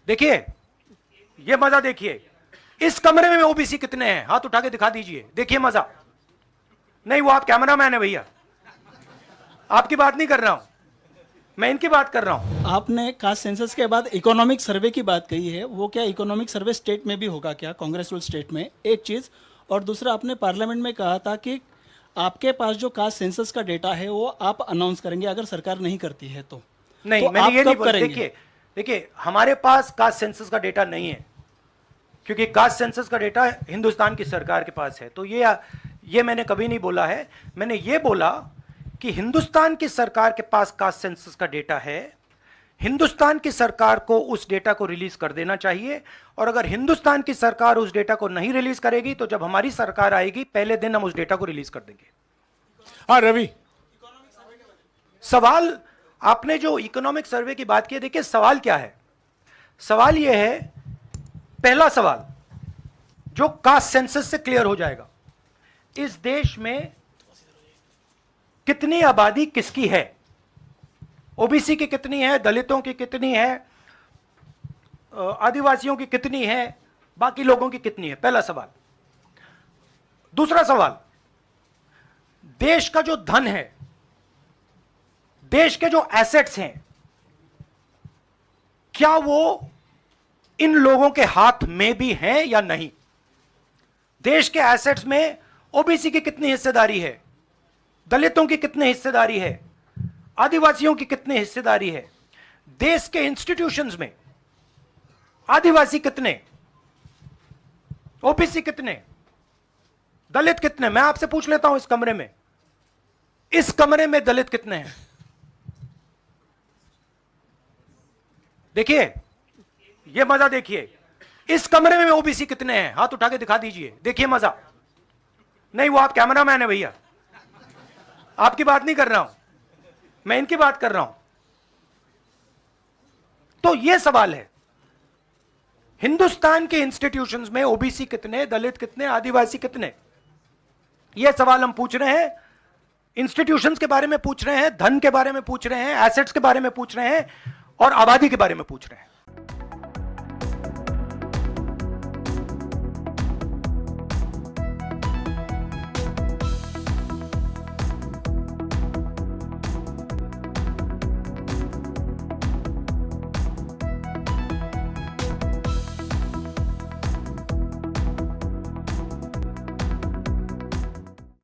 देखिए, ये मजा देखिए, इस कमरे में ओबीसी कितने हैं? हाथ उठा के दिखा दीजिए, देखिए मजा। नहीं, वो आप कैमरामैन है भैया, आपकी बात नहीं कर रहा हूं, मैं इनकी बात कर रहा हूं। आपने कास्ट सेंसस के बाद इकोनॉमिक सर्वे की बात कही है, वो क्या इकोनॉमिक सर्वे स्टेट में भी होगा क्या, कांग्रेस रूल स्टेट में? एक चीज़। और दूसरा, आपने पार्लियामेंट में कहा था कि आपके पास जो कास्ट सेंसस का डेटा है वो आप अनाउंस करेंगे अगर सरकार नहीं करती है तो। नहीं, तो मैंने आप ये नहीं कब बोला। करेंगे? देखिए देखिए, हमारे पास कास्ट सेंसस का डेटा नहीं है, क्योंकि कास्ट सेंसस का डेटा हिंदुस्तान की सरकार के पास है। तो ये मैंने कभी नहीं बोला है। मैंने ये बोला कि हिंदुस्तान की सरकार के पास कास्ट सेंसस का डेटा है, हिंदुस्तान की सरकार को उस डेटा को रिलीज कर देना चाहिए। और अगर हिंदुस्तान की सरकार उस डेटा को नहीं रिलीज करेगी तो जब हमारी सरकार आएगी पहले दिन हम उस डेटा को रिलीज कर देंगे। हाँ रवि, सवाल, आपने जो इकोनॉमिक सर्वे की बात की, देखिए सवाल क्या है। सवाल यह है, पहला सवाल जो कास्ट सेंसस से क्लियर हो जाएगा, इस देश में कितनी आबादी किसकी है, ओबीसी की कितनी है, दलितों की कितनी है, आदिवासियों की कितनी है, बाकी लोगों की कितनी है, पहला सवाल। दूसरा सवाल, देश का जो धन है, देश के जो एसेट्स हैं, क्या वो इन लोगों के हाथ में भी हैं या नहीं? देश के एसेट्स में ओबीसी की कितनी हिस्सेदारी है, दलितों की कितनी हिस्सेदारी है, आदिवासियों की कितनी हिस्सेदारी है? देश के इंस्टीट्यूशंस में आदिवासी कितने, ओबीसी कितने, दलित कितने? मैं आपसे पूछ लेता हूं, इस कमरे में दलित कितने हैं? देखिए, ये मजा देखिए, इस कमरे में ओबीसी कितने हैं? हाथ उठा के दिखा दीजिए, देखिए मजा। नहीं, वो आप कैमरामैन है भैया, आपकी बात नहीं कर रहा हूं, मैं इनकी बात कर रहा हूं। तो यह सवाल है, हिंदुस्तान के इंस्टीट्यूशंस में ओबीसी कितने, दलित कितने, आदिवासी कितने? यह सवाल हम पूछ रहे हैं। इंस्टीट्यूशंस के बारे में पूछ रहे हैं, धन के बारे में पूछ रहे हैं, एसेट्स के बारे में पूछ रहे हैं और आबादी के बारे में पूछ रहे हैं।